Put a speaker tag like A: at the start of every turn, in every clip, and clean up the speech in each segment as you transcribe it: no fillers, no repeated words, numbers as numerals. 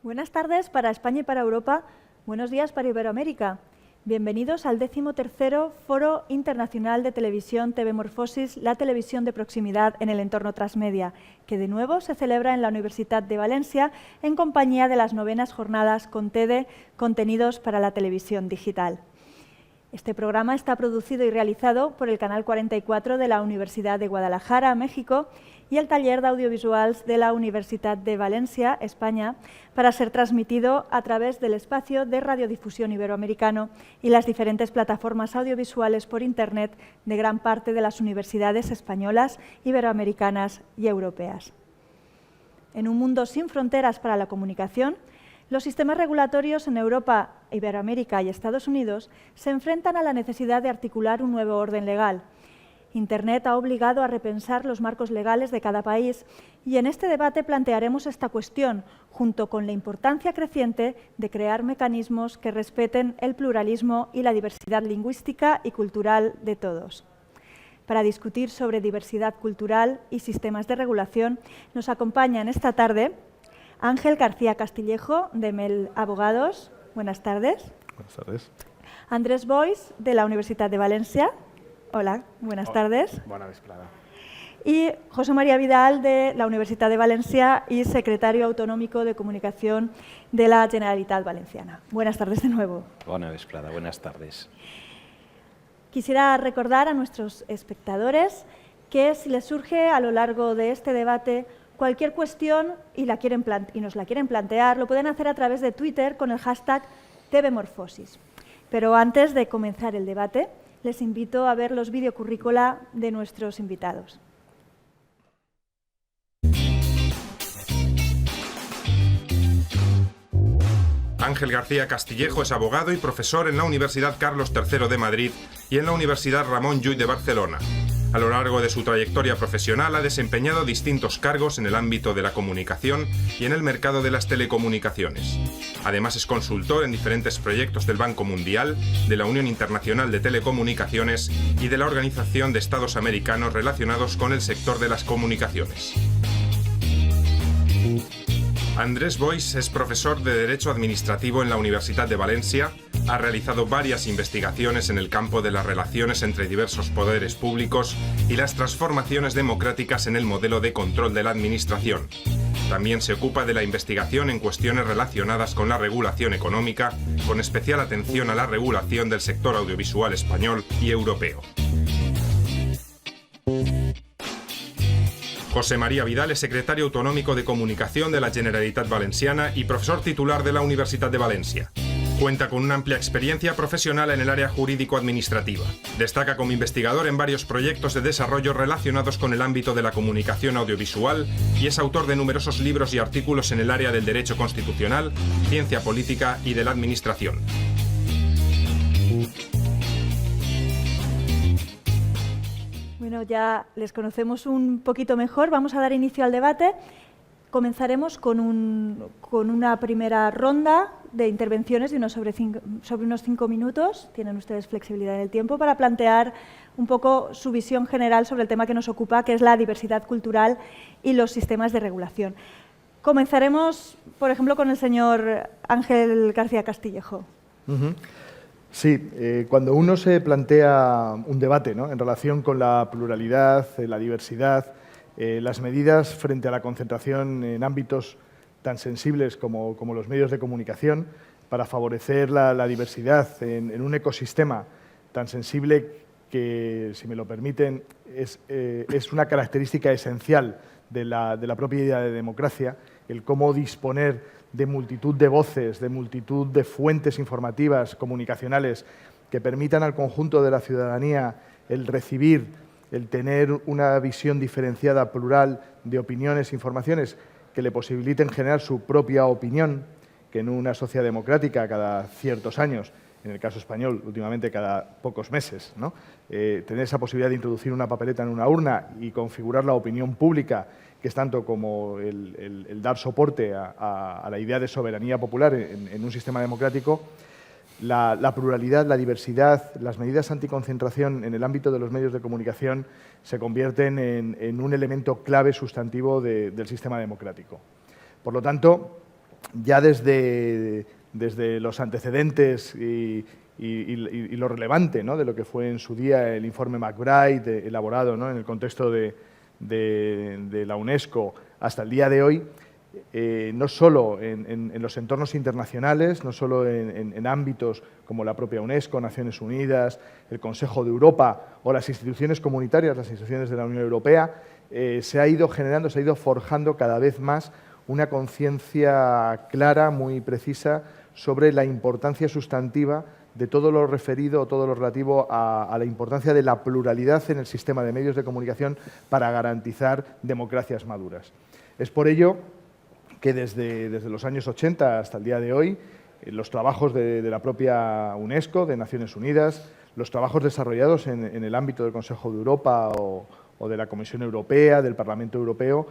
A: Buenas tardes para España y para Europa, buenos días para Iberoamérica. Bienvenidos al 13º Foro Internacional de Televisión TV Morfosis, la televisión de proximidad en el entorno transmedia, que de nuevo se celebra en la Universitat de Valencia en compañía de las 9ª jornadas CONTEDE, Contenidos para la Televisión Digital. Este programa está producido y realizado por el Canal 44 de la Universidad de Guadalajara, México, y el Taller de Audiovisuals de la Universitat de Valencia, España, para ser transmitido a través del espacio de radiodifusión iberoamericano y las diferentes plataformas audiovisuales por Internet de gran parte de las universidades españolas, iberoamericanas y europeas. En un mundo sin fronteras para la comunicación, los sistemas regulatorios en Europa, Iberoamérica y Estados Unidos se enfrentan a la necesidad de articular un nuevo orden legal. Internet ha obligado a repensar los marcos legales de cada país y en este debate plantearemos esta cuestión, junto con la importancia creciente de crear mecanismos que respeten el pluralismo y la diversidad lingüística y cultural de todos. Para discutir sobre diversidad cultural y sistemas de regulación, nos acompañan esta tarde Ángel García Castillejo, de MEL Abogados. Buenas tardes.
B: Buenas tardes.
A: Andrés Boix, de la Universitat de Valencia. Hola, buenas tardes.
B: Buena vesprada.
A: Y José María Vidal, de la Universitat de Valencia y secretario autonómico de comunicación de la Generalitat Valenciana. Buenas tardes de nuevo.
C: Buena vesprada, buenas tardes.
A: Quisiera recordar a nuestros espectadores que si les surge a lo largo de este debate cualquier cuestión y nos la quieren plantear, lo pueden hacer a través de Twitter con el hashtag TVMorfosis. Pero antes de comenzar el debate, les invito a ver los videocurrícula de nuestros invitados.
D: Ángel García Castillejo es abogado y profesor en la Universidad Carlos III de Madrid y en la Universidad Ramon Llull de Barcelona. A lo largo de su trayectoria profesional ha desempeñado distintos cargos en el ámbito de la comunicación y en el mercado de las telecomunicaciones. Además es consultor en diferentes proyectos del Banco Mundial, de la Unión Internacional de Telecomunicaciones y de la Organización de Estados Americanos relacionados con el sector de las comunicaciones. Andrés Boix es profesor de Derecho Administrativo en la Universitat de Valencia, ha realizado varias investigaciones en el campo de las relaciones entre diversos poderes públicos y las transformaciones democráticas en el modelo de control de la administración. También se ocupa de la investigación en cuestiones relacionadas con la regulación económica, con especial atención a la regulación del sector audiovisual español y europeo. José María Vidal es secretario autonómico de comunicación de la Generalitat Valenciana y profesor titular de la Universitat de Valencia. Cuenta con una amplia experiencia profesional en el área jurídico-administrativa. Destaca como investigador en varios proyectos de desarrollo relacionados con el ámbito de la comunicación audiovisual y es autor de numerosos libros y artículos en el área del derecho constitucional, ciencia política y de la administración.
A: Bueno, ya les conocemos un poquito mejor. Vamos a dar inicio al debate. Comenzaremos con una primera ronda de intervenciones de sobre unos 5 minutos. Tienen ustedes flexibilidad en el tiempo para plantear un poco su visión general sobre el tema que nos ocupa, que es la diversidad cultural y los sistemas de regulación. Comenzaremos, por ejemplo, con el señor Ángel García Castillejo.
B: Sí, cuando uno se plantea un debate, ¿no?, en relación con la pluralidad, la diversidad, las medidas frente a la concentración en ámbitos tan sensibles como los medios de comunicación, para favorecer la diversidad en un ecosistema tan sensible que, si me lo permiten, es una característica esencial de la propia idea de democracia, el cómo disponer de multitud de voces, de multitud de fuentes informativas, comunicacionales, que permitan al conjunto de la ciudadanía el recibir, el tener una visión diferenciada, plural, de opiniones e informaciones que le posibiliten generar su propia opinión, que en una sociedad democrática cada ciertos años, en el caso español últimamente cada pocos meses, ¿no?, tener esa posibilidad de introducir una papeleta en una urna y configurar la opinión pública, que es tanto como el dar soporte a la idea de soberanía popular en un sistema democrático. La pluralidad, la diversidad, las medidas anticoncentración en el ámbito de los medios de comunicación se convierten en un elemento clave sustantivo del sistema democrático. Por lo tanto, ya desde los antecedentes y lo relevante, ¿no?, de lo que fue en su día el informe McBride, elaborado, ¿no?, en el contexto de la UNESCO, hasta el día de hoy, no solo en los entornos internacionales, no solo en ámbitos como la propia UNESCO, Naciones Unidas, el Consejo de Europa o las instituciones comunitarias, las instituciones de la Unión Europea, se ha ido generando, se ha ido forjando cada vez más una conciencia clara, muy precisa, sobre la importancia sustantiva de todo lo referido o todo lo relativo a la importancia de la pluralidad en el sistema de medios de comunicación para garantizar democracias maduras. Es por ello que desde los años 80 hasta el día de hoy, los trabajos de la propia UNESCO, de Naciones Unidas, los trabajos desarrollados en el ámbito del Consejo de Europa o de la Comisión Europea, del Parlamento Europeo,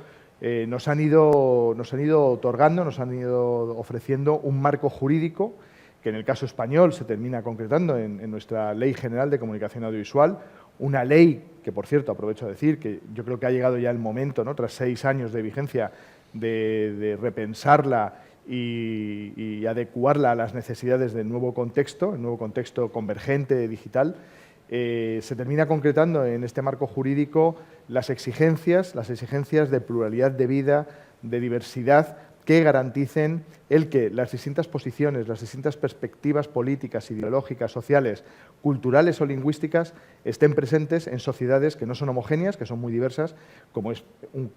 B: nos han ido otorgando, nos han ido ofreciendo un marco jurídico que en el caso español se termina concretando en nuestra Ley General de Comunicación Audiovisual, una ley que, por cierto, aprovecho a decir que yo creo que ha llegado ya el momento, ¿no?, tras 6 años de vigencia, de repensarla y adecuarla a las necesidades del nuevo contexto, el nuevo contexto convergente, digital. Se termina concretando en este marco jurídico las exigencias de pluralidad de vida, de diversidad, que garanticen el que las distintas posiciones, las distintas perspectivas políticas, ideológicas, sociales, culturales o lingüísticas estén presentes en sociedades que no son homogéneas, que son muy diversas, como es un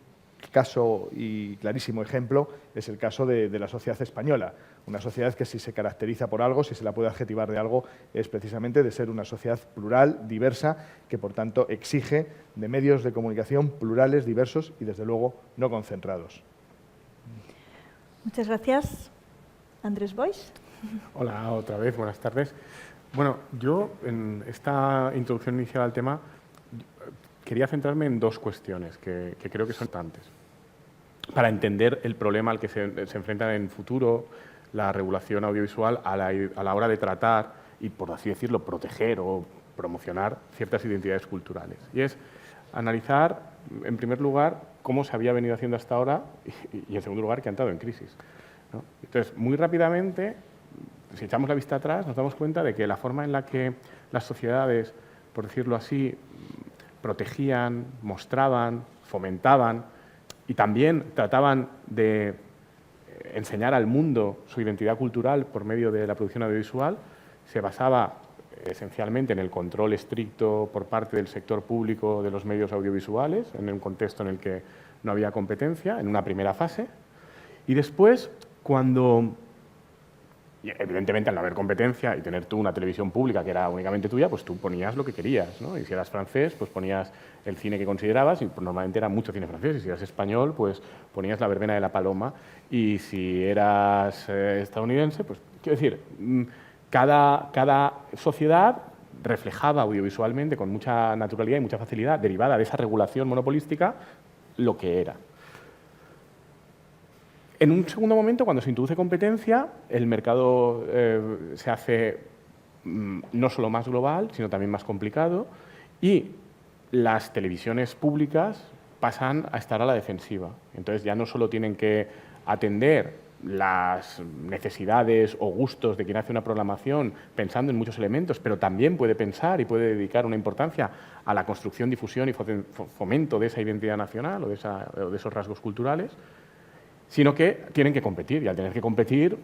B: caso y clarísimo ejemplo, es el caso de la sociedad española. Una sociedad que, si se caracteriza por algo, si se la puede adjetivar de algo, es precisamente de ser una sociedad plural, diversa, que por tanto exige de medios de comunicación plurales, diversos y desde luego no concentrados.
A: Muchas gracias. Andrés Boix.
E: Hola, otra vez, buenas tardes. Bueno, yo en esta introducción inicial al tema quería centrarme en 2 cuestiones que creo que son importantes para entender el problema al que se enfrenta en el futuro la regulación audiovisual a la hora de tratar y, por así decirlo, proteger o promocionar ciertas identidades culturales. Y es analizar, en primer lugar, cómo se había venido haciendo hasta ahora y en segundo lugar, que ha entrado en crisis, ¿no? Entonces, muy rápidamente, si echamos la vista atrás, nos damos cuenta de que la forma en la que las sociedades, por decirlo así, protegían, mostraban, fomentaban y también trataban de enseñar al mundo su identidad cultural por medio de la producción audiovisual, se basaba esencialmente en el control estricto por parte del sector público de los medios audiovisuales, en un contexto en el que no había competencia, en una primera fase. Y después, cuando, evidentemente, al no haber competencia y tener tú una televisión pública que era únicamente tuya, pues tú ponías lo que querías, ¿no? Y si eras francés, pues ponías el cine que considerabas, y pues normalmente era mucho cine francés. Y si eras español, pues ponías La verbena de la paloma. Y si eras estadounidense, pues quiero decir, cada sociedad reflejaba audiovisualmente con mucha naturalidad y mucha facilidad, derivada de esa regulación monopolística, lo que era. En un segundo momento, cuando se introduce competencia, el mercado se hace no solo más global, sino también más complicado, y las televisiones públicas pasan a estar a la defensiva. Entonces ya no solo tienen que atender las necesidades o gustos de quien hace una programación pensando en muchos elementos, pero también puede pensar y puede dedicar una importancia a la construcción, difusión y fomento de esa identidad nacional o de esos rasgos culturales, sino que tienen que competir, y al tener que competir,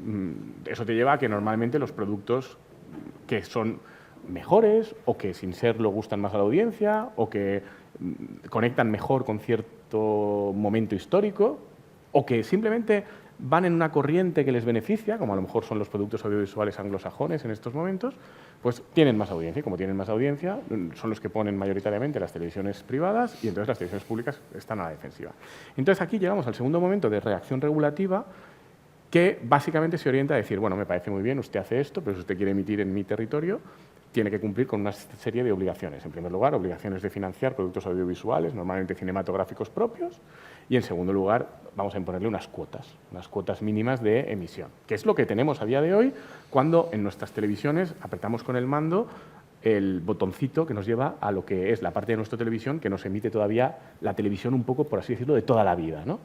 E: eso te lleva a que normalmente los productos que son mejores o que sin serlo gustan más a la audiencia o que conectan mejor con cierto momento histórico o que simplemente van en una corriente que les beneficia, como a lo mejor son los productos audiovisuales anglosajones en estos momentos, pues tienen más audiencia. Y como tienen más audiencia, son los que ponen mayoritariamente las televisiones privadas y entonces las televisiones públicas están a la defensiva. Entonces aquí llegamos al segundo momento de reacción regulativa que básicamente se orienta a decir, bueno, me parece muy bien, usted hace esto, pero si usted quiere emitir en mi territorio, tiene que cumplir con una serie de obligaciones. En primer lugar, obligaciones de financiar productos audiovisuales, normalmente cinematográficos propios, y en segundo lugar, vamos a imponerle unas cuotas mínimas de emisión, que es lo que tenemos a día de hoy cuando en nuestras televisiones apretamos con el mando el botoncito que nos lleva a lo que es la parte de nuestra televisión que nos emite todavía la televisión un poco, por así decirlo, de toda la vida, ¿no?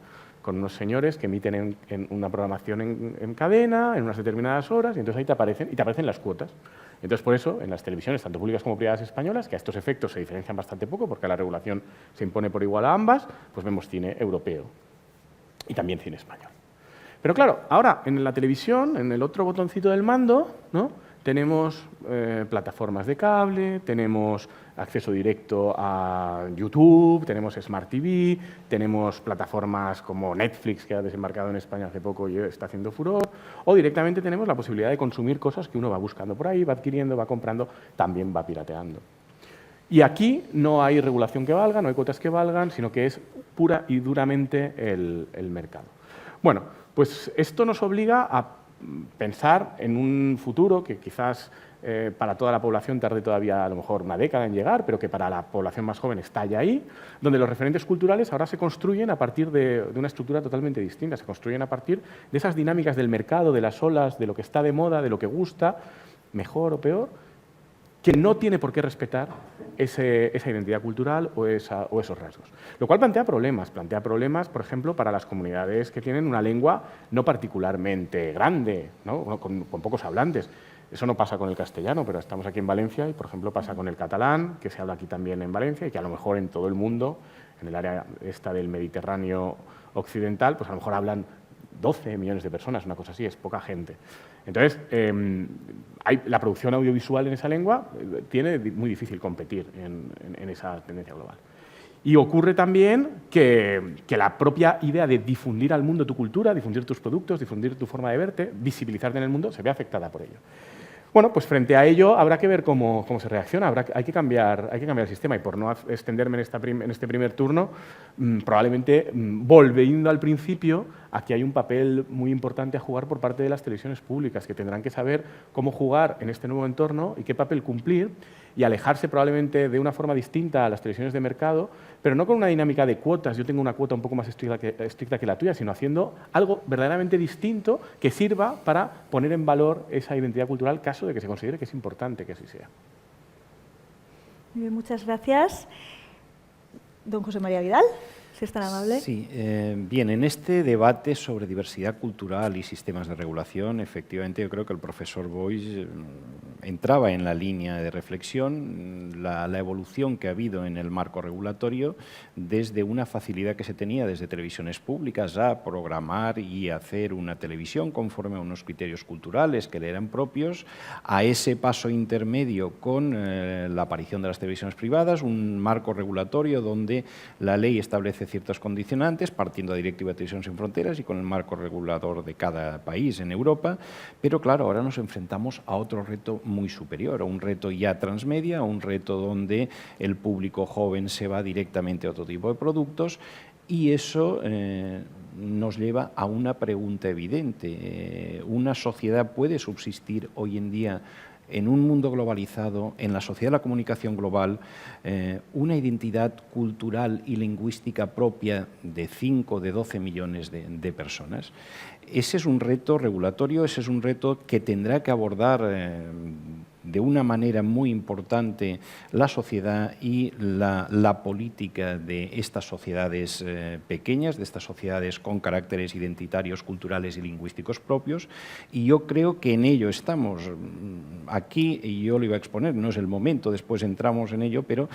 E: con unos señores que emiten en una programación en cadena, en unas determinadas horas, y entonces ahí te aparecen las cuotas. Entonces, por eso, en las televisiones, tanto públicas como privadas españolas, que a estos efectos se diferencian bastante poco, porque la regulación se impone por igual a ambas, pues vemos cine europeo y también cine español. Pero claro, ahora en la televisión, en el otro botoncito del mando, ¿no?, tenemos plataformas de cable, tenemos acceso directo a YouTube, tenemos Smart TV, tenemos plataformas como Netflix, que ha desembarcado en España hace poco y está haciendo furor, o directamente tenemos la posibilidad de consumir cosas que uno va buscando por ahí, va adquiriendo, va comprando, también va pirateando. Y aquí no hay regulación que valga, no hay cuotas que valgan, sino que es pura y duramente el mercado. Bueno, pues esto nos obliga a pensar en un futuro que quizás para toda la población tarde todavía a lo mejor una década en llegar, pero que para la población más joven está ya ahí, donde los referentes culturales ahora se construyen a partir de una estructura totalmente distinta, se construyen a partir de esas dinámicas del mercado, de las olas, de lo que está de moda, de lo que gusta, mejor o peor, que no tiene por qué respetar esa identidad cultural o esos rasgos. Lo cual plantea problemas, por ejemplo, para las comunidades que tienen una lengua no particularmente grande, ¿no?, con pocos hablantes. Eso no pasa con el castellano, pero estamos aquí en Valencia y, por ejemplo, pasa con el catalán, que se habla aquí también en Valencia y que a lo mejor en todo el mundo, en el área esta del Mediterráneo occidental, pues a lo mejor hablan 12 millones de personas, una cosa así, es poca gente. Entonces, la producción audiovisual en esa lengua tiene muy difícil competir en esa tendencia global. Y ocurre también que la propia idea de difundir al mundo tu cultura, difundir tus productos, difundir tu forma de verte, visibilizarte en el mundo, se ve afectada por ello. Bueno, pues frente a ello habrá que ver cómo se reacciona, hay que cambiar el sistema y por no extenderme en este primer turno, probablemente volviendo al principio, aquí hay un papel muy importante a jugar por parte de las televisiones públicas que tendrán que saber cómo jugar en este nuevo entorno y qué papel cumplir y alejarse probablemente de una forma distinta a las televisiones de mercado, pero no con una dinámica de cuotas, yo tengo una cuota un poco más estricta que la tuya, sino haciendo algo verdaderamente distinto que sirva para poner en valor esa identidad cultural, caso de que se considere que es importante que así sea.
A: Muy bien, muchas gracias. Don José María Vidal, si es tan amable.
C: Sí, bien, en este debate sobre diversidad cultural y sistemas de regulación, efectivamente yo creo que el profesor Boix entraba en la línea de reflexión, la evolución que ha habido en el marco regulatorio desde una facilidad que se tenía desde televisiones públicas a programar y hacer una televisión conforme a unos criterios culturales que le eran propios, a ese paso intermedio con la aparición de las televisiones privadas, un marco regulatorio donde la ley establece ciertos condicionantes, partiendo de la Directiva de Televisión Sin Fronteras y con el marco regulador de cada país en Europa, pero claro, ahora nos enfrentamos a otro reto muy superior, a un reto ya transmedia, a un reto donde el público joven se va directamente a otro tipo de productos y eso nos lleva a una pregunta evidente. ¿Una sociedad puede subsistir hoy en día en un mundo globalizado, en la sociedad de la comunicación global, una identidad cultural y lingüística propia de 5, de 12 millones de personas? Ese es un reto regulatorio, ese es un reto que tendrá que abordar de una manera muy importante la sociedad y la política de estas sociedades pequeñas, de estas sociedades con caracteres identitarios, culturales y lingüísticos propios, y yo creo que en ello estamos. Aquí, y yo lo iba a exponer, no es el momento, después entramos en ello, pero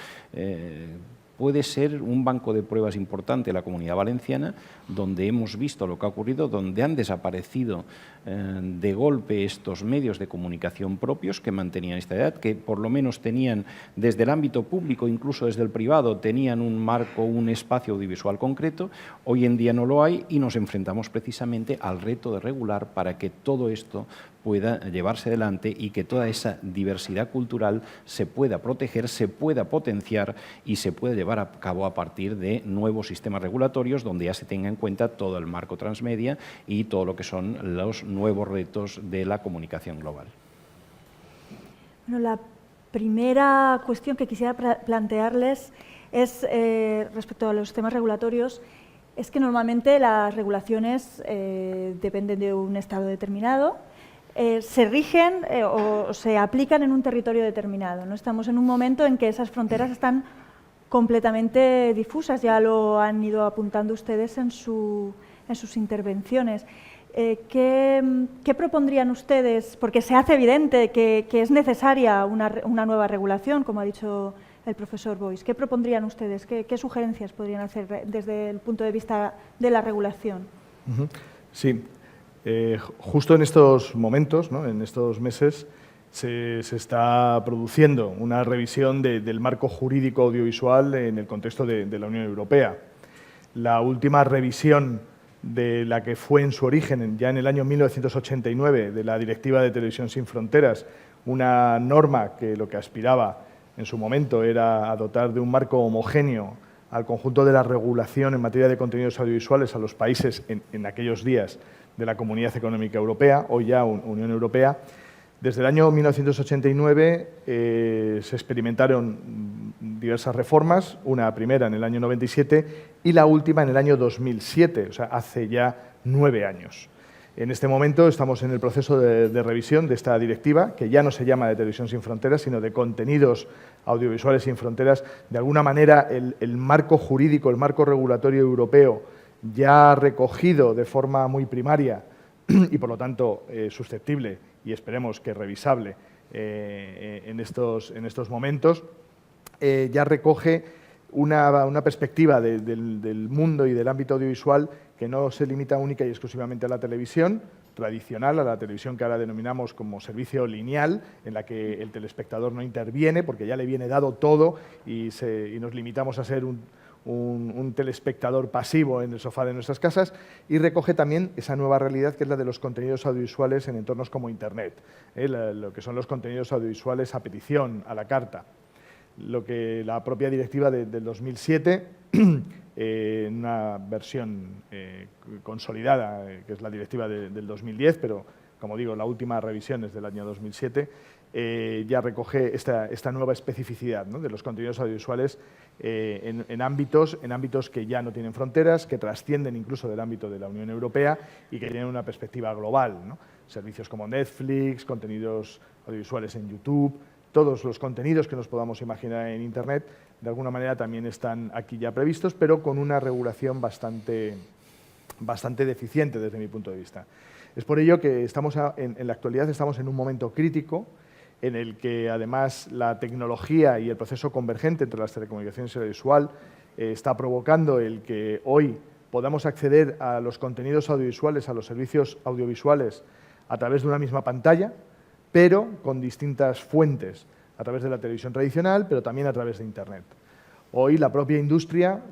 C: puede ser un banco de pruebas importante la Comunidad Valenciana, donde hemos visto lo que ha ocurrido, donde han desaparecido de golpe estos medios de comunicación propios que mantenían esta edad, que por lo menos tenían desde el ámbito público, incluso desde el privado, tenían un marco, un espacio audiovisual concreto. Hoy en día no lo hay y nos enfrentamos precisamente al reto de regular para que todo esto pueda llevarse adelante y que toda esa diversidad cultural se pueda proteger, se pueda potenciar y se pueda llevar a cabo a partir de nuevos sistemas regulatorios donde ya se tenga en cuenta todo el marco transmedia y todo lo que son los nuevos retos de la comunicación global.
A: Bueno, la primera cuestión que quisiera plantearles es respecto a los temas regulatorios. Es que normalmente las regulaciones dependen de un estado determinado, se rigen o se aplican en un territorio determinado, ¿no? Estamos en un momento en que esas fronteras están completamente difusas, ya lo han ido apuntando ustedes en su sus intervenciones. ¿Qué propondrían ustedes? Porque se hace evidente que es necesaria una nueva regulación, como ha dicho el profesor Boix. ¿Qué propondrían ustedes? ¿Qué sugerencias podrían hacer desde el punto de vista de la regulación?
B: Sí, justo en estos momentos, ¿no?, en estos meses, se está produciendo una revisión del marco jurídico audiovisual en el contexto de la Unión Europea. La última revisión de la que fue en su origen, ya en el año 1989, de la Directiva de Televisión sin Fronteras, una norma que lo que aspiraba en su momento era a dotar de un marco homogéneo al conjunto de la regulación en materia de contenidos audiovisuales a los países en aquellos días de la Comunidad Económica Europea, hoy ya Unión Europea. Desde el año 1989 se experimentaron diversas reformas, una primera en el año 97 y la última en el año 2007, o sea, hace ya 9 años. En este momento estamos en el proceso de revisión de esta directiva, que ya no se llama de Televisión sin Fronteras, sino de Contenidos Audiovisuales sin Fronteras. De alguna manera, el marco jurídico, el marco regulatorio europeo, ya ha recogido de forma muy primaria y, por lo tanto, susceptible y esperemos que revisable en estos momentos, ya recoge una perspectiva del mundo y del ámbito audiovisual que no se limita única y exclusivamente a la televisión tradicional, a la televisión que ahora denominamos como servicio lineal, en la que el telespectador no interviene porque ya le viene dado todo y nos limitamos a ser un telespectador pasivo en el sofá de nuestras casas, y recoge también esa nueva realidad que es la de los contenidos audiovisuales en entornos como Internet, lo que son los contenidos audiovisuales a petición, a la carta. Lo que la propia directiva del 2007, en una versión consolidada, que es la directiva del 2010, pero como digo, la última revisión es del año 2007, ya recoge esta nueva especificidad, ¿no?, de los contenidos audiovisuales en ámbitos que ya no tienen fronteras, que trascienden incluso del ámbito de la Unión Europea y que tienen una perspectiva global, ¿no? Servicios como Netflix, contenidos audiovisuales en YouTube, todos los contenidos que nos podamos imaginar en Internet, de alguna manera también están aquí ya previstos, pero con una regulación bastante deficiente desde mi punto de vista. Es por ello que en la actualidad estamos en un momento crítico en el que, además, la tecnología y el proceso convergente entre las telecomunicaciones y el audiovisual está provocando el que hoy podamos acceder a los contenidos audiovisuales, a los servicios audiovisuales, a través de una misma pantalla, pero con distintas fuentes, a través de la televisión tradicional, pero también a través de Internet. Hoy la propia industria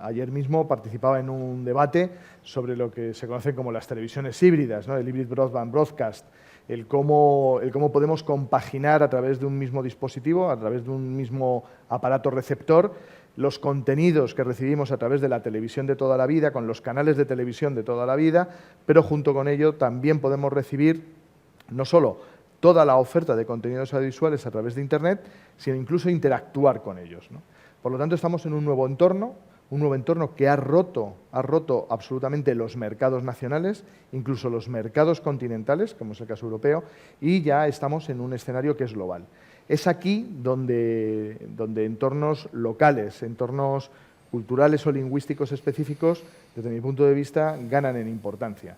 B: ayer mismo participaba en un debate sobre lo que se conocen como las televisiones híbridas, ¿no?, el hybrid broadband broadcast, el cómo podemos compaginar a través de un mismo dispositivo, a través de un mismo aparato receptor, los contenidos que recibimos a través de la televisión de toda la vida, con los canales de televisión de toda la vida, pero junto con ello también podemos recibir no solo toda la oferta de contenidos audiovisuales a través de Internet, sino incluso interactuar con ellos, ¿no? Por lo tanto, estamos en un nuevo entorno que ha roto absolutamente los mercados nacionales, incluso los mercados continentales, como es el caso europeo, y ya estamos en un escenario que es global. Es aquí donde entornos locales, entornos culturales o lingüísticos específicos, desde mi punto de vista, ganan en importancia.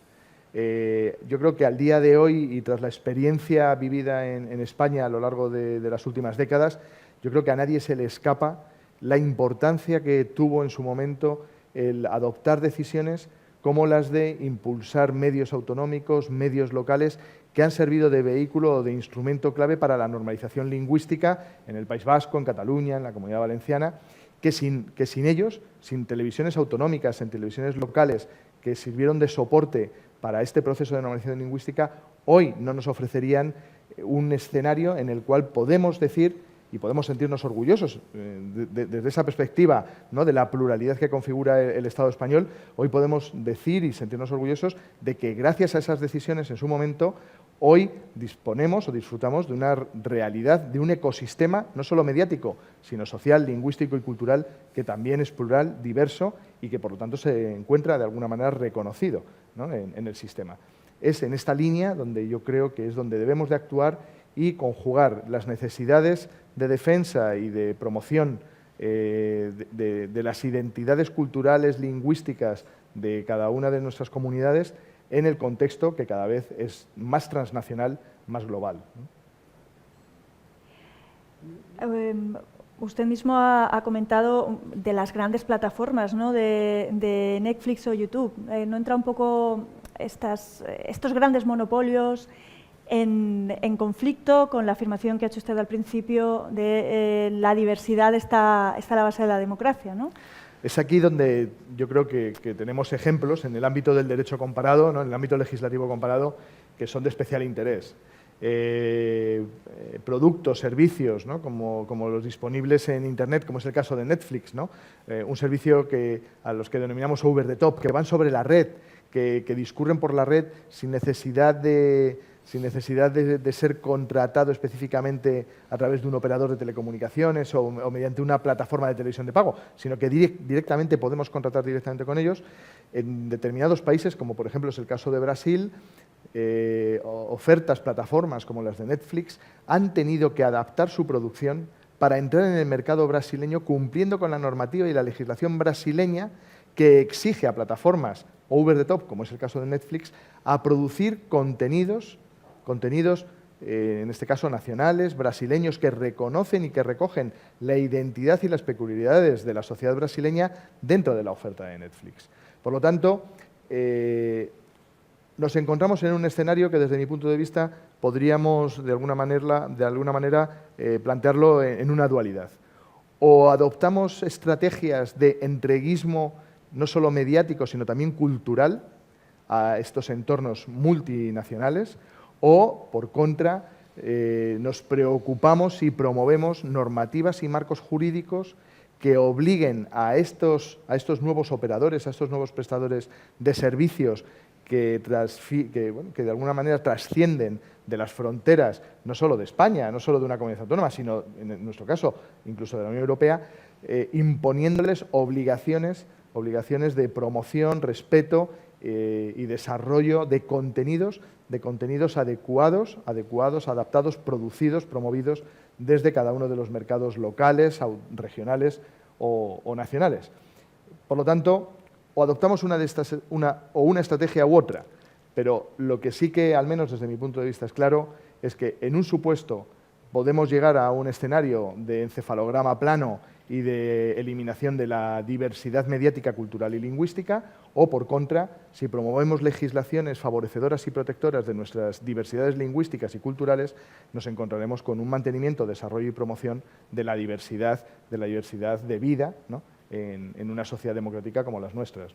B: Yo creo que al día de hoy, y tras la experiencia vivida en España a lo largo de las últimas décadas, yo creo que a nadie se le escapa la importancia que tuvo en su momento el adoptar decisiones como las de impulsar medios autonómicos, medios locales, que han servido de vehículo o de instrumento clave para la normalización lingüística en el País Vasco, en Cataluña, en la Comunidad Valenciana, que sin ellos, sin televisiones autonómicas, en televisiones locales que sirvieron de soporte para este proceso de normalización lingüística, hoy no nos ofrecerían un escenario en el cual podemos decir y podemos sentirnos orgullosos desde esa perspectiva, ¿no?, de la pluralidad que configura el Estado español. Hoy podemos decir y sentirnos orgullosos de que, gracias a esas decisiones en su momento, hoy disponemos o disfrutamos de una realidad, de un ecosistema no solo mediático, sino social, lingüístico y cultural, que también es plural, diverso y que, por lo tanto, se encuentra de alguna manera reconocido, ¿no?, en el sistema. Es en esta línea donde yo creo que es donde debemos de actuar y conjugar las necesidades de defensa y de promoción de las identidades culturales, lingüísticas de cada una de nuestras comunidades en el contexto que cada vez es más transnacional, más global, ¿no?
A: Usted mismo ha comentado de las grandes plataformas, ¿no?, de Netflix o YouTube. ¿No entra un poco estos grandes monopolios en conflicto con la afirmación que ha hecho usted al principio de la diversidad está a la base de la democracia, ¿no?
B: Es aquí donde yo creo que tenemos ejemplos en el ámbito del derecho comparado, ¿no?, en el ámbito legislativo comparado, que son de especial interés. Productos, servicios, ¿no?, como los disponibles en Internet, como es el caso de Netflix, ¿no? Un servicio a los que denominamos over the top, que van sobre la red, que discurren por la red sin necesidad de ser contratado específicamente a través de un operador de telecomunicaciones o mediante una plataforma de televisión de pago, sino que directamente podemos contratar directamente con ellos. En determinados países, como por ejemplo es el caso de Brasil, ofertas, plataformas como las de Netflix han tenido que adaptar su producción para entrar en el mercado brasileño cumpliendo con la normativa y la legislación brasileña que exige a plataformas over the top, como es el caso de Netflix, a producir contenidos, en este caso nacionales, brasileños, que reconocen y que recogen la identidad y las peculiaridades de la sociedad brasileña dentro de la oferta de Netflix. Por lo tanto, nos encontramos en un escenario que, desde mi punto de vista, podríamos de alguna manera plantearlo en una dualidad. O adoptamos estrategias de entreguismo no solo mediático, sino también cultural a estos entornos multinacionales, o, por contra, nos preocupamos y promovemos normativas y marcos jurídicos que obliguen a estos nuevos operadores, a estos nuevos prestadores de servicios que de alguna manera trascienden de las fronteras, no solo de España, no solo de una comunidad autónoma, sino, en nuestro caso, incluso de la Unión Europea, imponiéndoles obligaciones de promoción, respeto y desarrollo de contenidos adecuados, adaptados, producidos, promovidos desde cada uno de los mercados locales, regionales o nacionales. Por lo tanto, o adoptamos una estrategia u otra, pero lo que sí que, al menos desde mi punto de vista, es claro, es que en un supuesto podemos llegar a un escenario de encefalograma plano y de eliminación de la diversidad mediática, cultural y lingüística, o, por contra, si promovemos legislaciones favorecedoras y protectoras de nuestras diversidades lingüísticas y culturales, nos encontraremos con un mantenimiento, desarrollo y promoción de la diversidad de vida, ¿no?, en una sociedad democrática como las nuestras.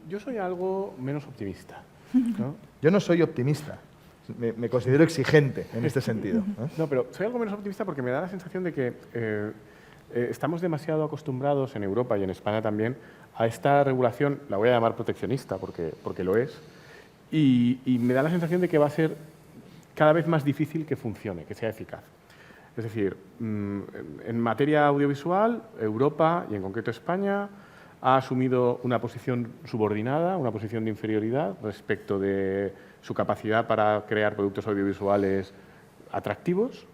E: Yo soy algo menos optimista, ¿no?
B: Yo no soy optimista, me considero exigente en este sentido, ¿eh?
E: No, pero soy algo menos optimista porque me da la sensación de que estamos demasiado acostumbrados en Europa y en España también a esta regulación, la voy a llamar proteccionista porque lo es, y me da la sensación de que va a ser cada vez más difícil que funcione, que sea eficaz. Es decir, en materia audiovisual, Europa, y en concreto España, ha asumido una posición subordinada, una posición de inferioridad respecto de su capacidad para crear productos audiovisuales atractivos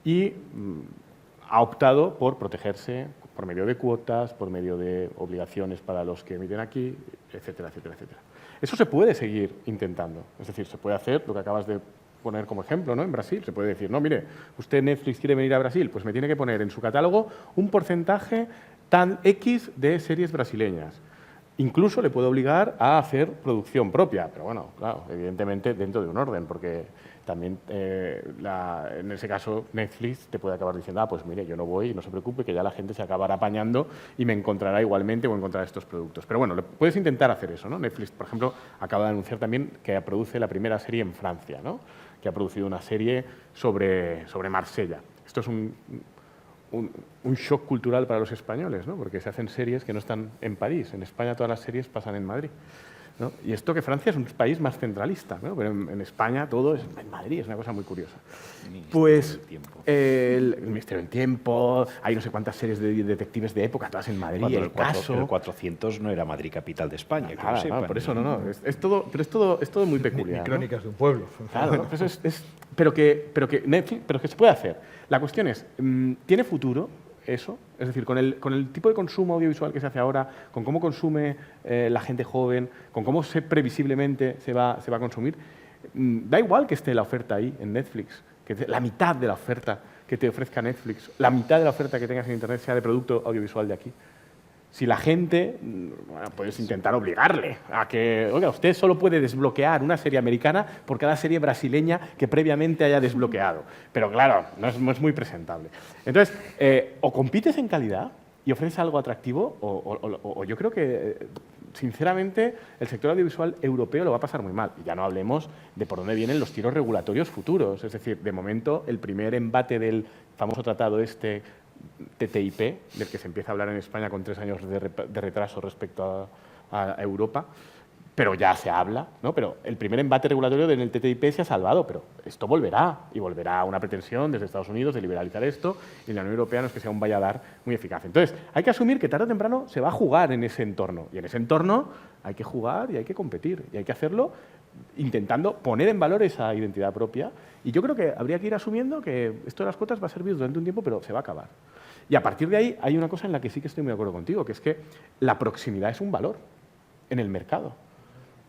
E: y ha optado por protegerse por medio de cuotas, por medio de obligaciones para los que emiten aquí, etcétera, etcétera, etcétera. Eso se puede seguir intentando. Es decir, se puede hacer lo que acabas de poner como ejemplo, ¿no? En Brasil se puede decir, no, mire, usted Netflix quiere venir a Brasil, pues me tiene que poner en su catálogo un porcentaje tan X de series brasileñas. Incluso le puede obligar a hacer producción propia, pero bueno, claro, evidentemente dentro de un orden, porque también en ese caso Netflix te puede acabar diciendo, pues mire, yo no voy, no se preocupe, que ya la gente se acabará apañando y me encontrará igualmente o encontrará estos productos. Pero bueno, puedes intentar hacer eso, ¿no? Netflix, por ejemplo, acaba de anunciar también que produce la primera serie en Francia, ¿no? Que ha producido una serie sobre Marsella. Esto es un shock cultural para los españoles, ¿no? Porque se hacen series que no están en París. En España todas las series pasan en Madrid, ¿no? Y esto que Francia es un país más centralista, ¿no? Pero en España todo es en Madrid, es una cosa muy curiosa. Pues el Ministerio del Tiempo, hay no sé cuántas series de detectives de época, todas en Madrid.
C: El 400 no era Madrid capital de España.
E: No, por eso no. Es todo muy peculiar.
B: Ni crónicas de un pueblo.
E: Claro, entonces pero que se puede hacer. La cuestión es, ¿tiene futuro eso? Es decir, con el tipo de consumo audiovisual que se hace ahora, con cómo consume la gente joven, con cómo previsiblemente se va a consumir, da igual que esté la oferta ahí en Netflix, que la mitad de la oferta que te ofrezca Netflix, la mitad de la oferta que tengas en Internet sea de producto audiovisual de aquí. Si la gente, bueno, puedes intentar obligarle a que, oiga, usted solo puede desbloquear una serie americana por cada serie brasileña que previamente haya desbloqueado. Pero claro, no es muy presentable. Entonces, o compites en calidad y ofreces algo atractivo, o yo creo que, sinceramente, el sector audiovisual europeo lo va a pasar muy mal. Y ya no hablemos de por dónde vienen los tiros regulatorios futuros. Es decir, de momento, el primer embate del famoso tratado TTIP, del que se empieza a hablar en España con 3 años de retraso respecto a Europa, pero ya se habla, ¿no? Pero el primer embate regulatorio en el TTIP se ha salvado, pero esto volverá, y volverá una pretensión desde Estados Unidos de liberalizar esto, y la Unión Europea no es que sea un valladar muy eficaz. Entonces, hay que asumir que tarde o temprano se va a jugar en ese entorno, y en ese entorno hay que jugar y hay que competir, y hay que hacerlo intentando poner en valor esa identidad propia, y yo creo que habría que ir asumiendo que esto de las cuotas va a servir durante un tiempo, pero se va a acabar. Y a partir de ahí hay una cosa en la que sí que estoy muy de acuerdo contigo, que es que la proximidad es un valor en el mercado.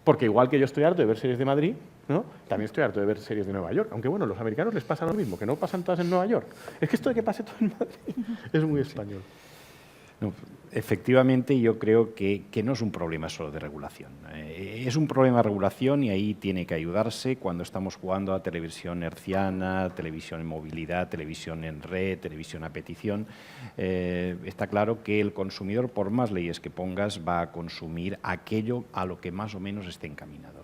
E: Porque igual que yo estoy harto de ver series de Madrid, ¿no? También estoy harto de ver series de Nueva York. Aunque bueno, a los americanos les pasa lo mismo, que no pasan todas en Nueva York. Es que esto de que pase todo en Madrid es muy español.
C: No, efectivamente, yo creo que no es un problema solo de regulación. Es un problema de regulación y ahí tiene que ayudarse cuando estamos jugando a televisión herciana, televisión en movilidad, televisión en red, televisión a petición. Está claro que el consumidor, por más leyes que pongas, va a consumir aquello a lo que más o menos esté encaminado.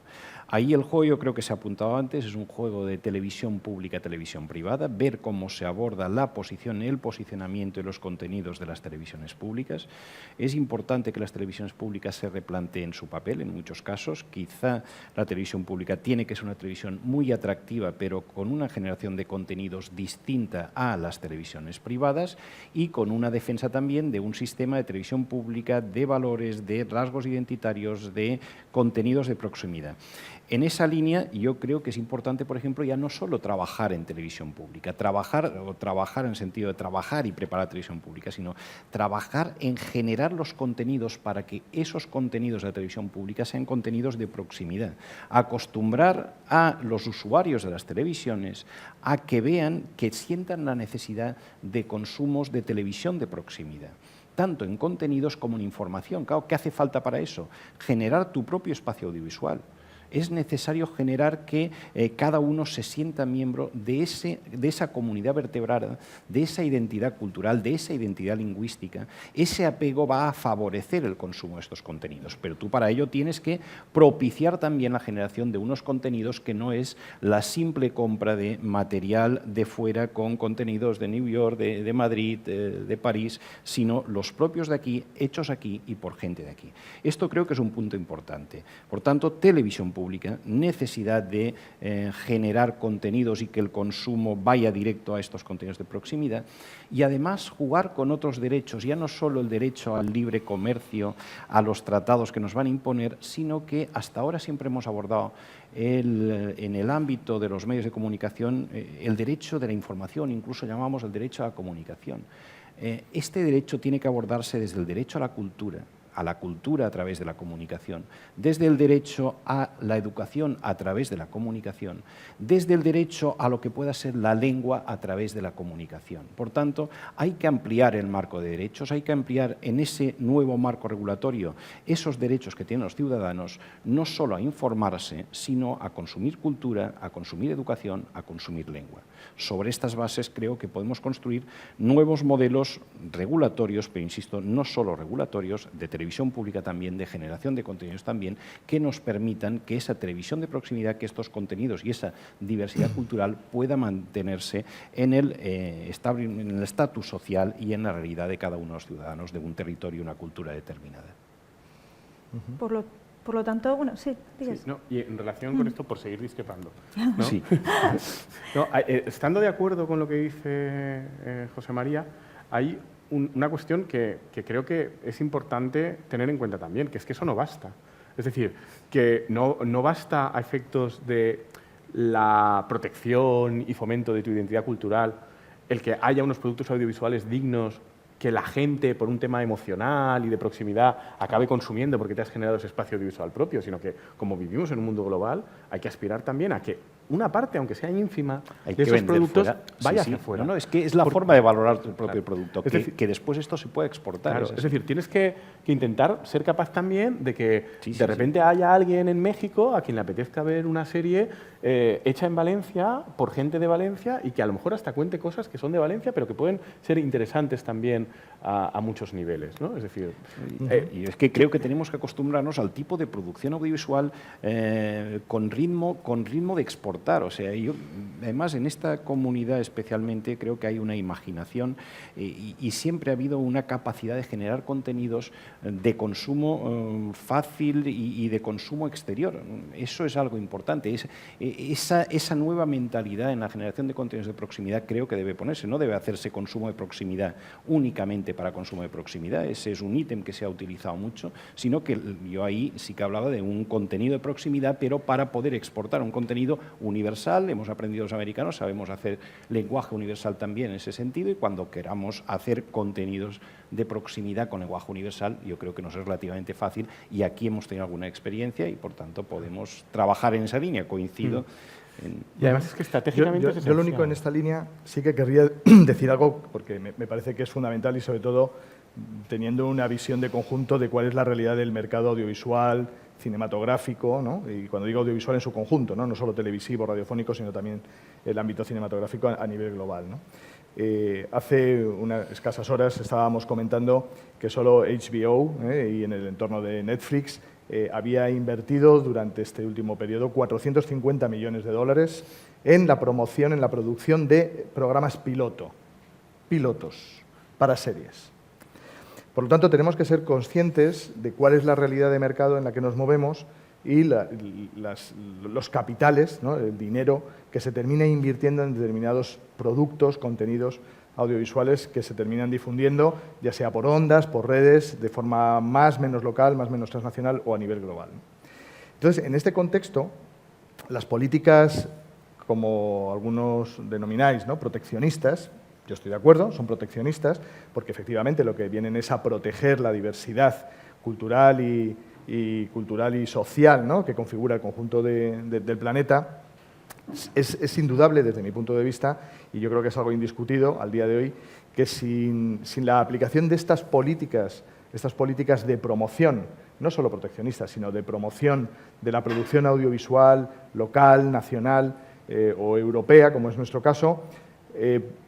C: Ahí el juego, yo creo que se ha apuntado antes, es un juego de televisión pública, televisión privada, ver cómo se aborda la posición, el posicionamiento y los contenidos de las televisiones públicas. Es importante que las televisiones públicas se replanteen su papel en muchos casos. Quizá la televisión pública tiene que ser una televisión muy atractiva, pero con una generación de contenidos distinta a las televisiones privadas y con una defensa también de un sistema de televisión pública de valores, de rasgos identitarios, de contenidos de proximidad. En esa línea yo creo que es importante, por ejemplo, ya no solo trabajar en televisión pública, trabajar en el sentido de trabajar y preparar televisión pública, sino trabajar en generar los contenidos para que esos contenidos de la televisión pública sean contenidos de proximidad. Acostumbrar a los usuarios de las televisiones a que vean, que sientan la necesidad de consumos de televisión de proximidad, tanto en contenidos como en información. Claro, ¿qué hace falta para eso? Generar tu propio espacio audiovisual. Es necesario generar que cada uno se sienta miembro de esa comunidad vertebrada, de esa identidad cultural, de esa identidad lingüística. Ese apego va a favorecer el consumo de estos contenidos, pero tú para ello tienes que propiciar también la generación de unos contenidos que no es la simple compra de material de fuera con contenidos de New York, de Madrid, de París, sino los propios de aquí, hechos aquí y por gente de aquí. Esto creo que es un punto importante. Por tanto, televisión pública, necesidad de generar contenidos y que el consumo vaya directo a estos contenidos de proximidad y además jugar con otros derechos, ya no solo el derecho al libre comercio, a los tratados que nos van a imponer, sino que hasta ahora siempre hemos abordado en el ámbito de los medios de comunicación el derecho de la información, incluso llamamos el derecho a la comunicación. Este derecho tiene que abordarse desde el derecho a la cultura a través de la comunicación, desde el derecho a la educación a través de la comunicación, desde el derecho a lo que pueda ser la lengua a través de la comunicación. Por tanto, hay que ampliar el marco de derechos, hay que ampliar en ese nuevo marco regulatorio esos derechos que tienen los ciudadanos, no solo a informarse, sino a consumir cultura, a consumir educación, a consumir lengua. Sobre estas bases creo que podemos construir nuevos modelos regulatorios, pero insisto, no solo regulatorios, de televisión pública también, de generación de contenidos también, que nos permitan que esa televisión de proximidad, que estos contenidos y esa diversidad cultural pueda mantenerse en el estatus social y en la realidad de cada uno de los ciudadanos de un territorio y una cultura determinada.
A: Por lo tanto, bueno, sí, digas.
E: Sí, no, y en relación con esto, por seguir discrepando, ¿no?
C: Sí.
E: No, estando de acuerdo con lo que dice José María, hay una cuestión que creo que es importante tener en cuenta también, que es que eso no basta. Es decir, que no basta a efectos de la protección y fomento de tu identidad cultural el que haya unos productos audiovisuales dignos que la gente, por un tema emocional y de proximidad, acabe consumiendo porque te has generado ese espacio audiovisual propio, sino que, como vivimos en un mundo global, hay que aspirar también a que una parte, aunque sea ínfima,
C: Hay
E: de
C: que
E: esos
C: vender
E: productos
C: fuera.
E: vaya
C: Sí,
E: hacia
C: sí.
E: fuera.
C: No, es que es la forma de valorar tu propio producto,
E: Es decir,
C: que después esto se puede exportar.
E: Claro,
C: es
E: es
C: así.
E: decir, tienes que intentar ser capaz también de que
C: Sí, sí,
E: de repente haya alguien en México a quien le apetezca ver una serie hecha en Valencia por gente de Valencia y que a lo mejor hasta cuente cosas que son de Valencia, pero que pueden ser interesantes también a muchos niveles, ¿no? Es decir,
C: Y es que creo que tenemos que acostumbrarnos al tipo de producción audiovisual con ritmo de exportar. O sea, yo, además, en esta comunidad especialmente creo que hay una imaginación y siempre ha habido una capacidad de generar contenidos de consumo fácil y de consumo exterior. Eso es algo importante. Esa nueva mentalidad en la generación de contenidos de proximidad creo que debe ponerse. No debe hacerse consumo de proximidad únicamente para consumo de proximidad. Ese es un ítem que se ha utilizado mucho, sino que yo ahí sí que hablaba de un contenido de proximidad, pero para poder exportar un contenido universal. Hemos aprendido los americanos, sabemos hacer lenguaje universal también en ese sentido, y cuando queramos hacer contenidos de proximidad con lenguaje universal, yo creo que nos es relativamente fácil, y aquí hemos tenido alguna experiencia y, por tanto, podemos trabajar en esa línea. Coincido.
E: y además es que estratégicamente es
B: Yo lo único
E: esencial.
B: en esta línea sí que querría decir algo, porque me parece que es fundamental y sobre todo teniendo una visión de conjunto de cuál es la realidad del mercado audiovisual, cinematográfico, ¿no? Y cuando digo audiovisual en su conjunto, no solo televisivo, radiofónico, sino también el ámbito cinematográfico a nivel global, ¿no? Hace unas escasas horas estábamos comentando que solo HBO y en el entorno de Netflix había invertido durante este último periodo 450 millones de dólares en la promoción, en la producción de programas pilotos para series. Por lo tanto, tenemos que ser conscientes de cuál es la realidad de mercado en la que nos movemos y los capitales, ¿no? El dinero que se termina invirtiendo en determinados productos, contenidos audiovisuales que se terminan difundiendo, ya sea por ondas, por redes, de forma más menos local, más menos transnacional o a nivel global. Entonces, en este contexto, las políticas, como algunos denomináis, ¿no? Proteccionistas, yo estoy de acuerdo, son proteccionistas, porque efectivamente lo que vienen es a proteger la diversidad cultural y social, ¿no? Que configura el conjunto del planeta. Es indudable desde mi punto de vista, y yo creo que es algo indiscutido al día de hoy, que sin la aplicación de estas políticas de promoción, no solo proteccionistas, sino de promoción de la producción audiovisual local, nacional o europea, como es nuestro caso,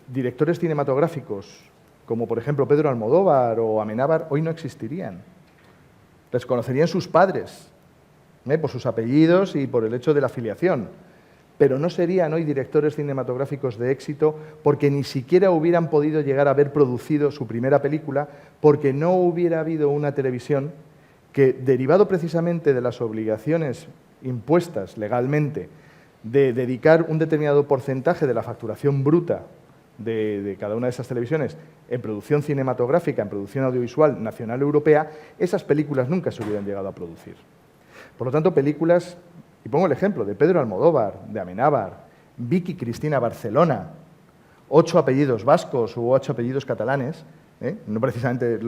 B: directores cinematográficos como por ejemplo Pedro Almodóvar o Amenábar hoy no existirían. Les conocerían sus padres, por sus apellidos y por el hecho de la filiación, pero no serían hoy directores cinematográficos de éxito porque ni siquiera hubieran podido llegar a haber producido su primera película, porque no hubiera habido una televisión que, derivado precisamente de las obligaciones impuestas legalmente de dedicar un determinado porcentaje de la facturación bruta de cada una de esas televisiones en producción cinematográfica, en producción audiovisual nacional europea, esas películas nunca se hubieran llegado a producir. Por lo tanto, películas, y pongo el ejemplo de Pedro Almodóvar, de Amenábar, Vicky Cristina Barcelona, 8 apellidos vascos u 8 apellidos catalanes, no precisamente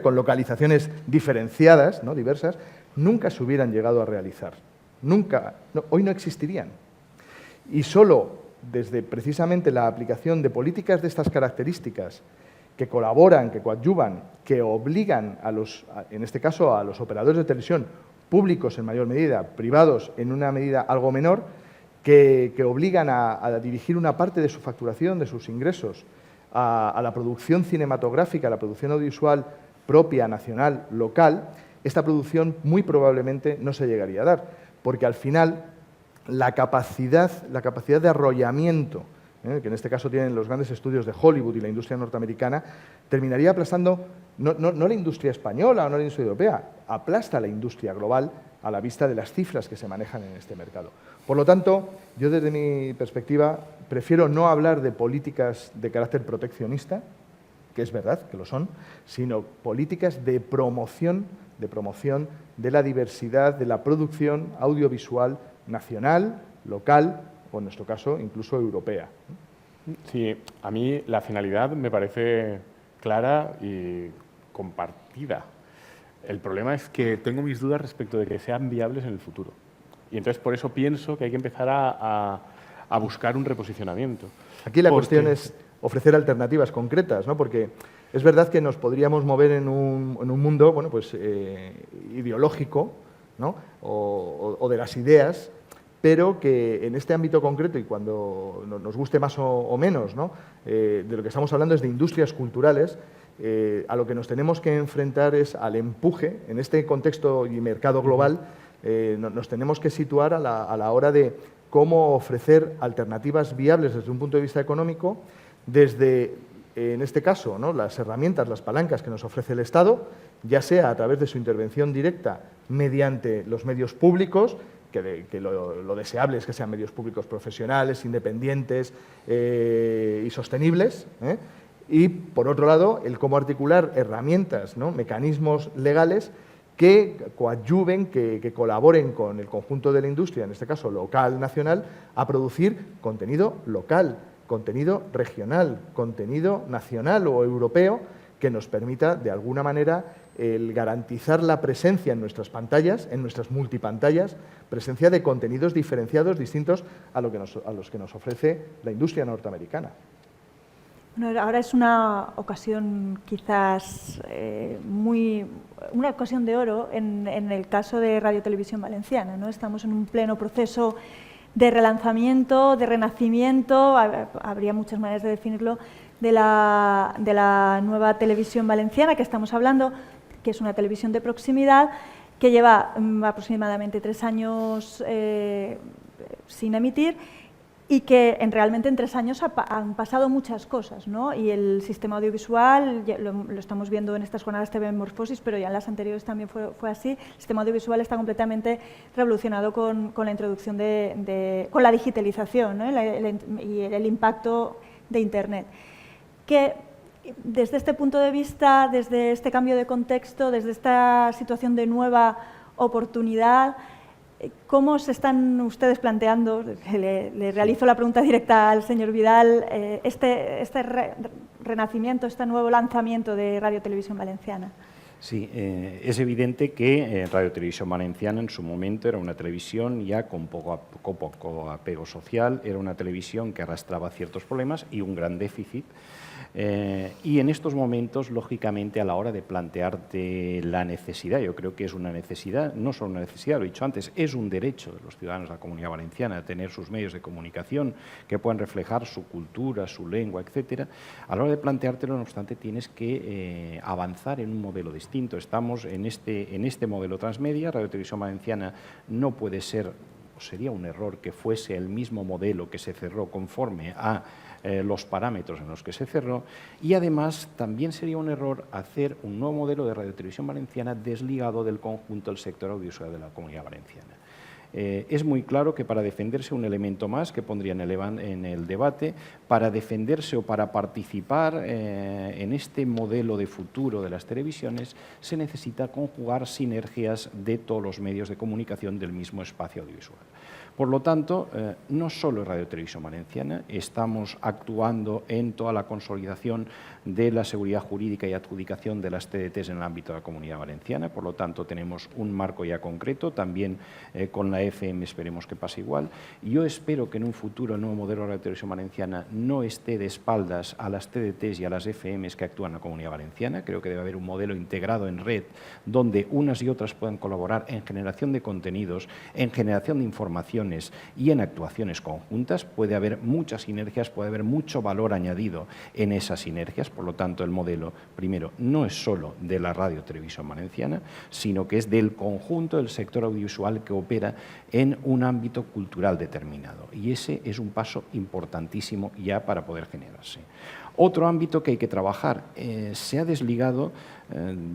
B: con localizaciones diferenciadas, ¿no? Diversas, nunca se hubieran llegado a realizar. Nunca, no, hoy no existirían. Y solo desde precisamente la aplicación de políticas de estas características que colaboran, que coadyuvan, que obligan en este caso a los operadores de televisión públicos en mayor medida, privados en una medida algo menor, que obligan a dirigir una parte de su facturación, de sus ingresos, a la producción cinematográfica, a la producción audiovisual propia, nacional, local, esta producción muy probablemente no se llegaría a dar, porque al final la capacidad de arrollamiento, que en este caso tienen los grandes estudios de Hollywood y la industria norteamericana, terminaría aplastando no la industria española o no la industria europea, aplasta la industria global a la vista de las cifras que se manejan en este mercado. Por lo tanto, yo desde mi perspectiva prefiero no hablar de políticas de carácter proteccionista, que es verdad que lo son, sino políticas de promoción de la diversidad de la producción audiovisual nacional, local o, en nuestro caso, incluso europea.
E: Sí, a mí la finalidad me parece clara y compartida. El problema es que tengo mis dudas respecto de que sean viables en el futuro. Y entonces por eso pienso que hay que empezar a buscar un reposicionamiento.
B: Aquí la cuestión es ofrecer alternativas concretas, ¿no? Porque es verdad que nos podríamos mover en un mundo, bueno, pues, ideológico, ¿no? o de las ideas, pero que en este ámbito concreto, y cuando nos guste más o menos, ¿no? De lo que estamos hablando es de industrias culturales. A lo que nos tenemos que enfrentar es al empuje, en este contexto y mercado global, nos tenemos que situar a la hora de cómo ofrecer alternativas viables desde un punto de vista económico, desde, en este caso, ¿no? las herramientas, las palancas que nos ofrece el Estado, ya sea a través de su intervención directa mediante los medios públicos, que lo deseable es que sean medios públicos profesionales, independientes y sostenibles, y, por otro lado, el cómo articular herramientas, ¿no? mecanismos legales que coadyuven, que colaboren con el conjunto de la industria, en este caso local, nacional, a producir contenido local, contenido regional, contenido nacional o europeo, que nos permita, de alguna manera, el garantizar la presencia en nuestras pantallas, en nuestras multipantallas, presencia de contenidos diferenciados, distintos a los que nos ofrece la industria norteamericana.
A: Bueno, ahora es una ocasión quizás una ocasión de oro en el caso de Radio Televisión Valenciana, ¿no? Estamos en un pleno proceso de relanzamiento, de renacimiento, habría muchas maneras de definirlo, de la nueva televisión valenciana que estamos hablando, que es una televisión de proximidad que lleva aproximadamente 3 años sin emitir, y que realmente en 3 años han pasado muchas cosas, ¿no? Y el sistema audiovisual, lo estamos viendo en estas jornadas TV Morfosis, pero ya en las anteriores también fue así. El sistema audiovisual está completamente revolucionado con la introducción con la digitalización, ¿no? y el impacto de Internet. Que desde este punto de vista, desde este cambio de contexto, desde esta situación de nueva oportunidad, ¿cómo se están ustedes planteando? Le realizo la pregunta directa al señor Vidal, este renacimiento, este nuevo lanzamiento de Radio Televisión Valenciana.
C: Sí, es evidente que Radio Televisión Valenciana en su momento era una televisión ya con poco apego social, era una televisión que arrastraba ciertos problemas y un gran déficit. Y en estos momentos, lógicamente, a la hora de plantearte la necesidad, yo creo que es una necesidad, no solo una necesidad, lo he dicho antes, es un derecho de los ciudadanos de la Comunidad Valenciana a tener sus medios de comunicación que puedan reflejar su cultura, su lengua, etcétera. A la hora de planteártelo, no obstante, tienes que avanzar en un modelo distinto. Estamos en este modelo transmedia. Radio Televisión Valenciana no puede ser, o sería un error que fuese el mismo modelo que se cerró conforme a los parámetros en los que se cerró, y además también sería un error hacer un nuevo modelo de Radio Televisión Valenciana desligado del conjunto del sector audiovisual de la Comunidad Valenciana. Es muy claro que para defenderse un elemento más que pondría en el debate, para defenderse o para participar en este modelo de futuro de las televisiones, se necesita conjugar sinergias de todos los medios de comunicación del mismo espacio audiovisual. Por lo tanto, no solo en Radio Televisión Valenciana, estamos actuando en toda la consolidación de la seguridad jurídica y adjudicación de las TDTs en el ámbito de la Comunidad Valenciana. Por lo tanto, tenemos un marco ya concreto, también con la FM esperemos que pase igual. Yo espero que en un futuro el nuevo modelo de Radio Televisión Valenciana no esté de espaldas a las TDTs y a las FMs que actúan en la Comunidad Valenciana. Creo que debe haber un modelo integrado en red donde unas y otras puedan colaborar en generación de contenidos, en generación de información y en actuaciones conjuntas. Puede haber muchas sinergias, puede haber mucho valor añadido en esas sinergias. Por lo tanto, el modelo, primero, no es solo de la Radio Televisión Valenciana, sino que es del conjunto del sector audiovisual que opera en un ámbito cultural determinado. Y ese es un paso importantísimo ya para poder generarse. Otro ámbito que hay que trabajar, se ha desligado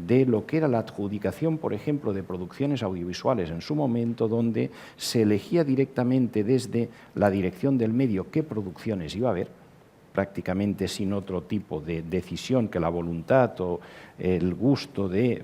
C: de lo que era la adjudicación, por ejemplo, de producciones audiovisuales en su momento, donde se elegía directamente desde la dirección del medio qué producciones iba a haber, prácticamente sin otro tipo de decisión que la voluntad o el gusto de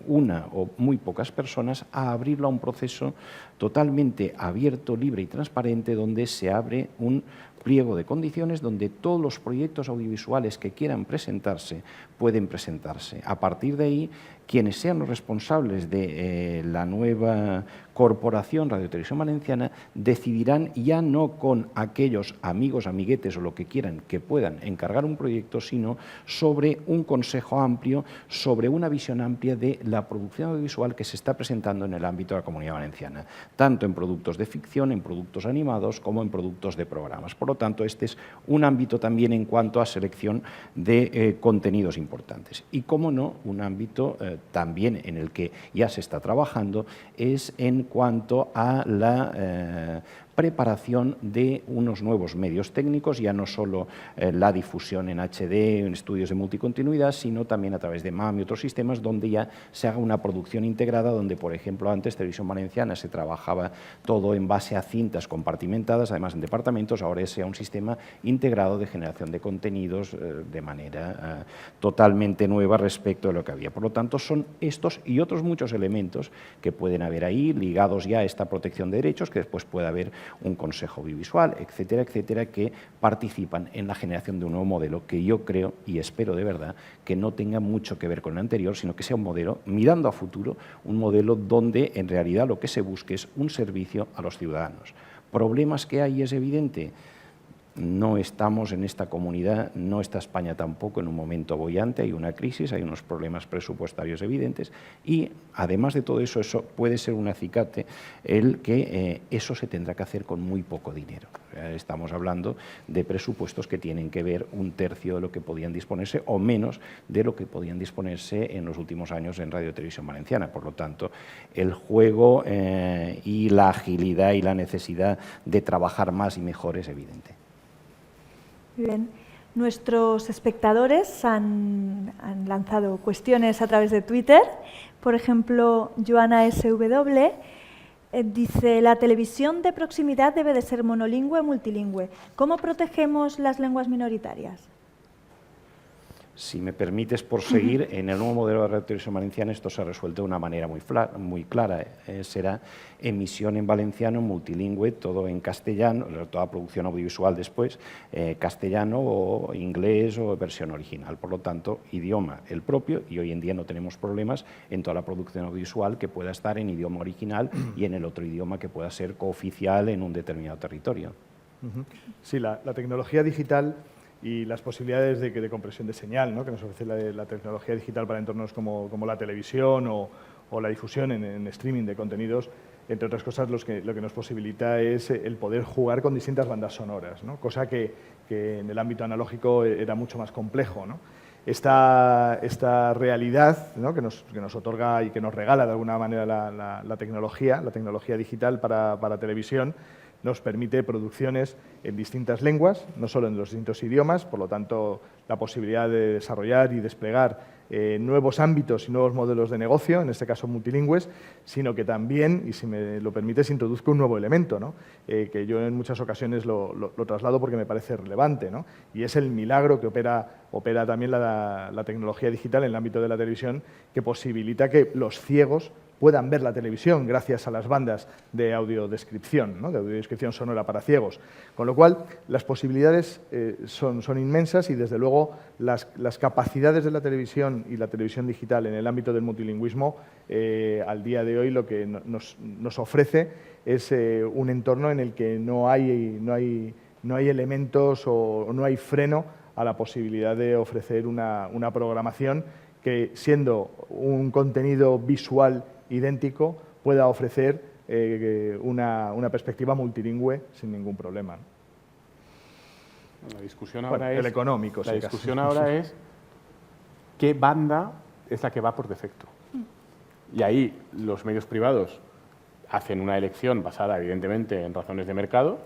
C: una o muy pocas personas a abrirlo a un proceso totalmente abierto, libre y transparente, donde se abre un pliego de condiciones donde todos los proyectos audiovisuales que quieran presentarse pueden presentarse. A partir de ahí, quienes sean los responsables de la nueva corporación Radio Televisión Valenciana decidirán ya no con aquellos amigos, amiguetes o lo que quieran que puedan encargar un proyecto, sino sobre un consejo amplio, sobre una visión amplia de la producción audiovisual que se está presentando en el ámbito de la Comunidad Valenciana, tanto en productos de ficción, en productos animados, como en productos de programas. Por lo tanto, este es un ámbito también en cuanto a selección de contenidos importantes. Y, cómo no, un ámbito también en el que ya se está trabajando es en cuanto a la preparación de unos nuevos medios técnicos, ya no solo la difusión en HD, en estudios de multicontinuidad, sino también a través de MAM y otros sistemas donde ya se haga una producción integrada, donde, por ejemplo, antes Televisión Valenciana se trabajaba todo en base a cintas compartimentadas, además en departamentos, ahora sea un sistema integrado de generación de contenidos de manera totalmente nueva respecto de lo que había. Por lo tanto, son estos y otros muchos elementos que pueden haber ahí, ligados ya a esta protección de derechos, que después puede haber un consejo audiovisual, etcétera, etcétera, que participan en la generación de un nuevo modelo que yo creo y espero de verdad que no tenga mucho que ver con el anterior, sino que sea un modelo, mirando a futuro, un modelo donde en realidad lo que se busque es un servicio a los ciudadanos. ¿Problemas que hay? Es evidente. No estamos en esta comunidad, no está España tampoco en un momento boyante, hay una crisis, hay unos problemas presupuestarios evidentes y, además de todo eso, eso puede ser un acicate el que eso se tendrá que hacer con muy poco dinero. Estamos hablando de presupuestos que tienen que ver un tercio de lo que podían disponerse o menos de lo que podían disponerse en los últimos años en Radio Televisión Valenciana. Por lo tanto, el juego y la agilidad y la necesidad de trabajar más y mejor es evidente.
A: Bien. Nuestros espectadores han lanzado cuestiones a través de Twitter. Por ejemplo, Joana SW dice: la televisión de proximidad debe de ser monolingüe o multilingüe. ¿Cómo protegemos las lenguas minoritarias?
C: Si me permites, por seguir, en el nuevo modelo de Radio Televisión Valenciana esto se ha resuelto de una manera muy clara. Será emisión en valenciano, multilingüe, todo en castellano, toda producción audiovisual después, castellano o inglés o versión original. Por lo tanto, idioma el propio, y hoy en día no tenemos problemas en toda la producción audiovisual que pueda estar en idioma original y en el otro idioma que pueda ser cooficial en un determinado territorio.
B: Sí, la tecnología digital y las posibilidades de compresión de señal, ¿no?, que nos ofrece la tecnología digital para entornos como la televisión o la difusión en streaming de contenidos, entre otras cosas, lo que nos posibilita es el poder jugar con distintas bandas sonoras, ¿no?, cosa que en el ámbito analógico era mucho más complejo, ¿no? Esta realidad, ¿no?, que nos otorga y que nos regala de alguna manera la tecnología digital para televisión, nos permite producciones en distintas lenguas, no solo en los distintos idiomas, por lo tanto, la posibilidad de desarrollar y desplegar nuevos ámbitos y nuevos modelos de negocio, en este caso multilingües, sino que también, y si me lo permites, introduzco un nuevo elemento, ¿no?, que yo en muchas ocasiones lo traslado porque me parece relevante, ¿no?, y es el milagro que opera también la tecnología digital en el ámbito de la televisión, que posibilita que los ciegos puedan ver la televisión gracias a las bandas de audiodescripción, ¿no?, de audiodescripción sonora para ciegos. Con lo cual, las posibilidades son inmensas y, desde luego, las capacidades de la televisión y la televisión digital en el ámbito del multilingüismo, al día de hoy lo que nos ofrece es un entorno en el que no hay elementos o no hay freno a la posibilidad de ofrecer una programación que, siendo un contenido visual idéntico, pueda ofrecer una perspectiva multilingüe sin ningún problema.
E: La discusión ahora
B: el económico.
E: La discusión ahora es qué banda es la que va por defecto. Y ahí los medios privados hacen una elección basada, evidentemente, en razones de mercado,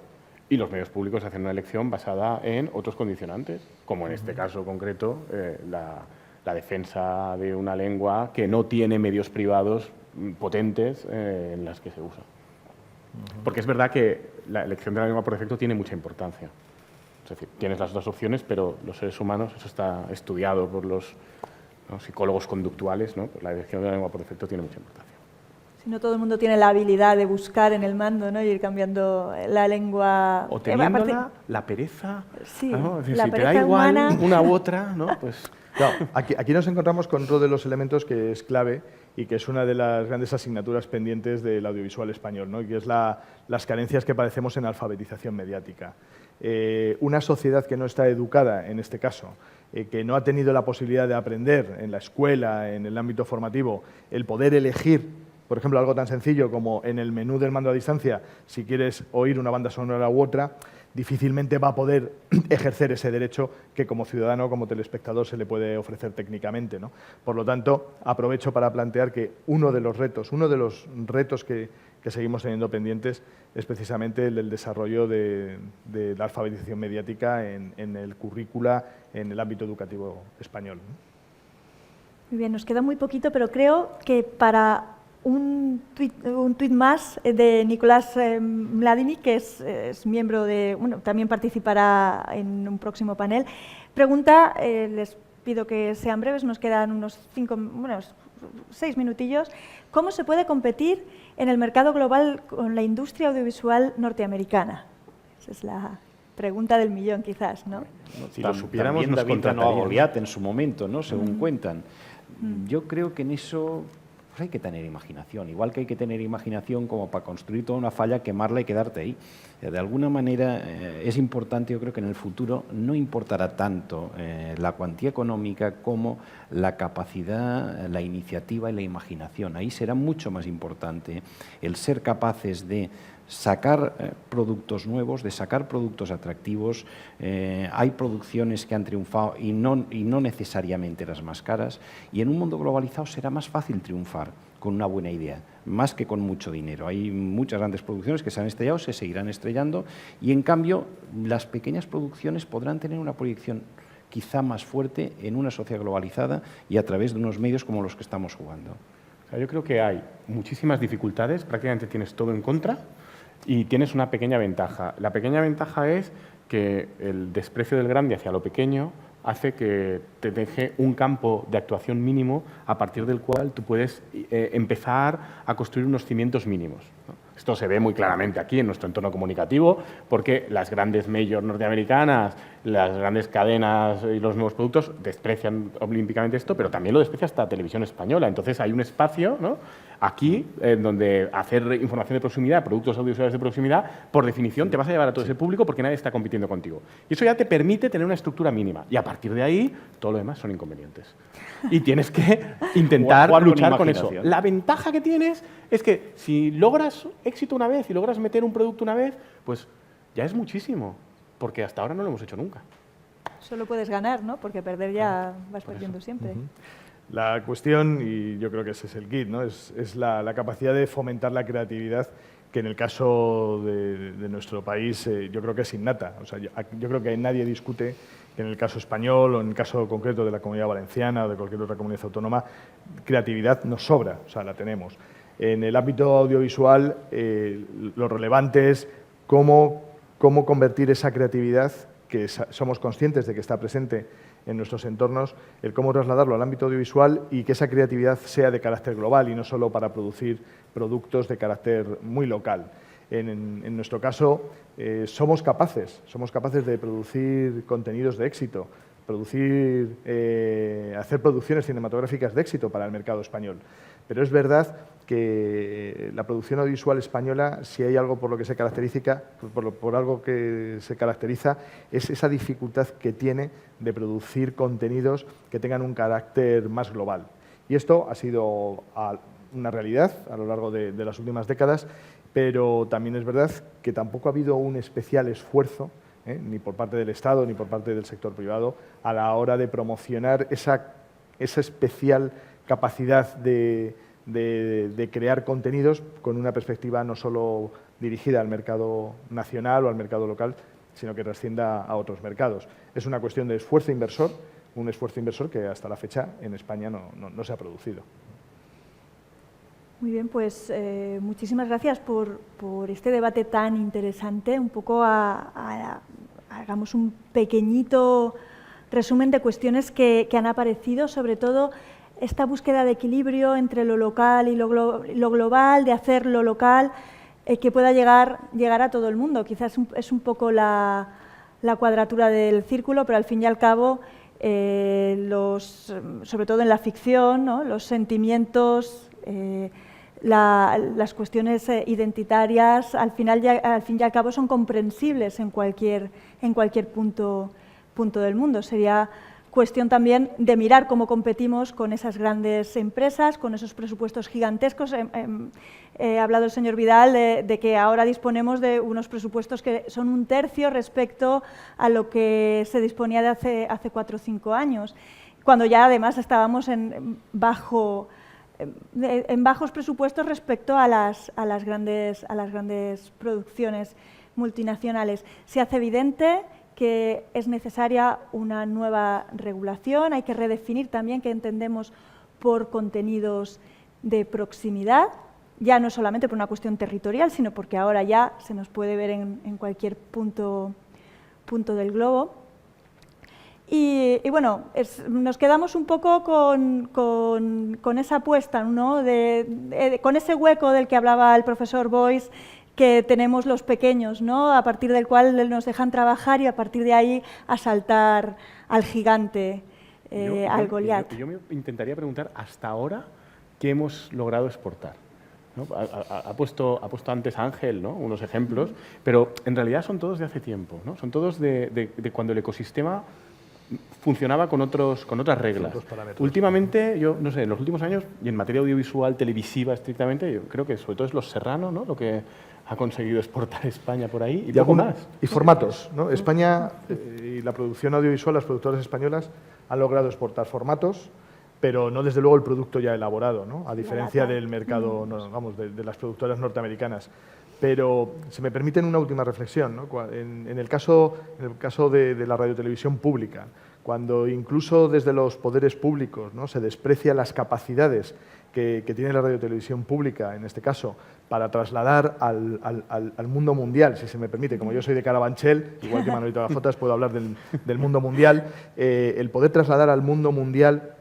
E: y los medios públicos hacen una elección basada en otros condicionantes, como en este caso concreto la defensa de una lengua que no tiene medios privados potentes en las que se usa. Porque es verdad que la elección de la lengua por defecto tiene mucha importancia. Es decir, tienes las dos opciones, pero los seres humanos, eso está estudiado por los ¿no? Psicólogos conductuales, ¿no? Pues la elección de la lengua por defecto tiene mucha importancia.
A: Si no todo el mundo tiene la habilidad de buscar en el mando, ¿no? Y ir cambiando la lengua.
E: O teniéndola, la pereza,
A: sí,
E: ¿no? Es decir,
A: la
E: si te
A: pereza
E: da igual
A: humana.
E: una u otra, ¿no? Pues
B: Claro, aquí nos encontramos con otro de los elementos que es clave y que es una de las grandes asignaturas pendientes del audiovisual español, ¿no? Y que es las carencias que padecemos en alfabetización mediática. Una sociedad que no está educada, en este caso, que no ha tenido la posibilidad de aprender en la escuela, en el ámbito formativo, el poder elegir, por ejemplo, algo tan sencillo como en el menú del mando a distancia, si quieres oír una banda sonora u otra, difícilmente va a poder ejercer ese derecho que como ciudadano, como telespectador, se le puede ofrecer técnicamente, ¿no? Por lo tanto, aprovecho para plantear que uno de los retos que seguimos teniendo pendientes es precisamente el del desarrollo de la alfabetización mediática en el currícula, en el ámbito educativo español, ¿no?
A: Muy bien, nos queda muy poquito, pero creo que para un tuit más de Nicolás Mladini, que es miembro de, bueno, también participará en un próximo panel. Pregunta, les pido que sean breves, nos quedan unos 6 minutillos. ¿Cómo se puede competir en el mercado global con la industria audiovisual norteamericana? Esa es la pregunta del millón, quizás, ¿no?
E: si lo supiéramos,
C: también
E: nos
C: David ganó a
E: contratarían.
C: Goliat en su momento, ¿no? Según cuentan. Yo creo que en eso pues hay que tener imaginación, igual que hay que tener imaginación como para construir toda una falla, quemarla y quedarte ahí. De alguna manera es importante, yo creo que en el futuro no importará tanto la cuantía económica como la capacidad, la iniciativa y la imaginación. Ahí será mucho más importante el ser capaces de sacar productos nuevos, de sacar productos atractivos. Hay producciones que han triunfado y no necesariamente las más caras, y en un mundo globalizado será más fácil triunfar con una buena idea, más que con mucho dinero. Hay muchas grandes producciones que se han estrellado, se seguirán estrellando, y en cambio las pequeñas producciones podrán tener una proyección quizá más fuerte en una sociedad globalizada y a través de unos medios como los que estamos jugando.
E: O sea, yo creo que hay muchísimas dificultades, prácticamente tienes todo en contra y tienes una pequeña ventaja. La pequeña ventaja es que el desprecio del grande hacia lo pequeño hace que te deje un campo de actuación mínimo a partir del cual tú puedes empezar a construir unos cimientos mínimos, ¿no? Esto se ve muy claramente aquí en nuestro entorno comunicativo, porque las grandes majors norteamericanas, las grandes cadenas y los nuevos productos desprecian olímpicamente esto, pero también lo desprecia hasta Televisión Española. Entonces hay un espacio, ¿no?, aquí donde hacer información de proximidad, productos audiovisuales de proximidad, por definición te vas a llevar a todo ese público porque nadie está compitiendo contigo. Y eso ya te permite tener una estructura mínima. Y a partir de ahí, todo lo demás son inconvenientes. Y tienes que intentar luchar con eso. La ventaja que tienes es que si logras éxito una vez y logras meter un producto una vez, pues ya es muchísimo, porque hasta ahora no lo hemos hecho nunca.
A: Solo puedes ganar, ¿no? Porque perder ya vas perdiendo siempre.
B: La cuestión, y yo creo que ese es el kit, ¿no?, es la capacidad de fomentar la creatividad, que en el caso de nuestro país yo creo que es innata. O sea, yo creo que nadie discute que en el caso español o en el caso concreto de la Comunidad Valenciana o de cualquier otra comunidad autónoma, creatividad nos sobra, o sea, la tenemos. En el ámbito audiovisual, lo relevante es cómo convertir esa creatividad, que somos conscientes de que está presente en nuestros entornos, el cómo trasladarlo al ámbito audiovisual y que esa creatividad sea de carácter global y no solo para producir productos de carácter muy local. En nuestro caso, somos capaces de producir contenidos de éxito, hacer producciones cinematográficas de éxito para el mercado español. Pero es verdad que la producción audiovisual española, si hay algo por lo que se caracteriza, por algo que se caracteriza, es esa dificultad que tiene de producir contenidos que tengan un carácter más global. Y esto ha sido una realidad a lo largo de las últimas décadas, pero también es verdad que tampoco ha habido un especial esfuerzo, ni por parte del Estado ni por parte del sector privado, a la hora de promocionar esa especial capacidad de crear contenidos con una perspectiva no solo dirigida al mercado nacional o al mercado local, sino que trascienda a otros mercados. Es una cuestión de esfuerzo inversor, un esfuerzo inversor que hasta la fecha en España no se ha producido.
A: Muy bien, pues muchísimas gracias por este debate tan interesante. Un poco hagamos un pequeñito resumen de cuestiones que han aparecido, sobre todo esta búsqueda de equilibrio entre lo local y lo global, de hacer lo local que pueda llegar a todo el mundo. Quizás es un poco la cuadratura del círculo, pero al fin y al cabo, sobre todo en la ficción, ¿no?, los sentimientos, las cuestiones identitarias, al fin y al cabo son comprensibles en cualquier punto del mundo. Sería cuestión también de mirar cómo competimos con esas grandes empresas, con esos presupuestos gigantescos. Ha hablado el señor Vidal de que ahora disponemos de unos presupuestos que son 1/3 respecto a lo que se disponía de hace 4 o 5 años, cuando ya además estábamos en bajos presupuestos respecto a las grandes producciones multinacionales. Se hace evidente que es necesaria una nueva regulación, hay que redefinir también qué entendemos por contenidos de proximidad, ya no solamente por una cuestión territorial, sino porque ahora ya se nos puede ver en cualquier punto del globo. Y bueno, nos quedamos un poco con esa apuesta, ¿no?, con ese hueco del que hablaba el profesor Boix, que tenemos los pequeños, ¿no?, a partir del cual nos dejan trabajar y a partir de ahí asaltar al gigante, al Goliat.
E: Yo me intentaría preguntar hasta ahora qué hemos logrado exportar, ¿no? Ha puesto antes Ángel, ¿no?, unos ejemplos, pero en realidad son todos de hace tiempo, ¿no? Son todos de cuando el ecosistema funcionaba con otras reglas. Últimamente, yo no sé, en los últimos años, y en materia audiovisual, televisiva estrictamente, yo creo que sobre todo es Los Serrano, ¿no?, lo que ha conseguido exportar España por ahí, y poco más.
B: Y formatos, ¿no? España y la producción audiovisual, las productoras españolas han logrado exportar formatos, pero no desde luego el producto ya elaborado, ¿no?, a diferencia del mercado, de las productoras norteamericanas. Pero se me permiten una última reflexión, ¿no? En el caso de la radiotelevisión pública, cuando incluso desde los poderes públicos, ¿no?, se desprecian las capacidades que tiene la radiotelevisión pública, en este caso, para trasladar al mundo mundial, si se me permite, como yo soy de Carabanchel, igual que Manolito Gafotas, puedo hablar del mundo mundial, el poder trasladar al mundo mundial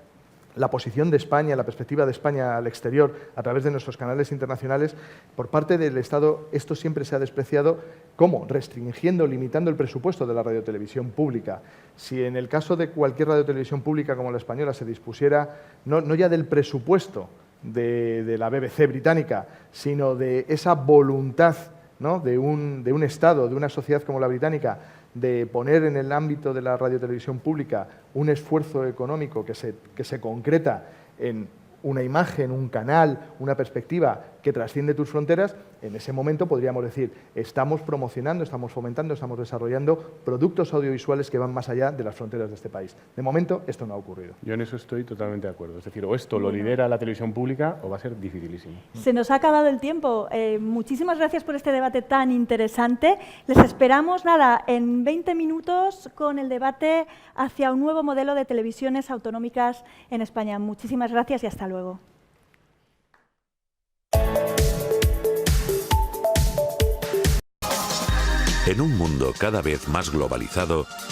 B: la posición de España, la perspectiva de España al exterior a través de nuestros canales internacionales, por parte del Estado esto siempre se ha despreciado. ¿Cómo? Restringiendo, limitando el presupuesto de la radiotelevisión pública. Si en el caso de cualquier radiotelevisión pública como la española se dispusiera no ya del presupuesto de la BBC británica, sino de esa voluntad, ¿no?, de un Estado, de una sociedad como la británica, de poner en el ámbito de la radiotelevisión pública un esfuerzo económico que se concreta en una imagen, un canal, una perspectiva que trasciende tus fronteras, en ese momento podríamos decir, estamos promocionando, estamos fomentando, estamos desarrollando productos audiovisuales que van más allá de las fronteras de este país. De momento, esto no ha ocurrido.
E: Yo en eso estoy totalmente de acuerdo. Es decir, o esto lo lidera la televisión pública o va a ser dificilísimo.
A: Se nos ha acabado el tiempo. Muchísimas gracias por este debate tan interesante. Les esperamos, en 20 minutos con el debate hacia un nuevo modelo de televisiones autonómicas en España. Muchísimas gracias y hasta luego.
F: En un mundo cada vez más globalizado,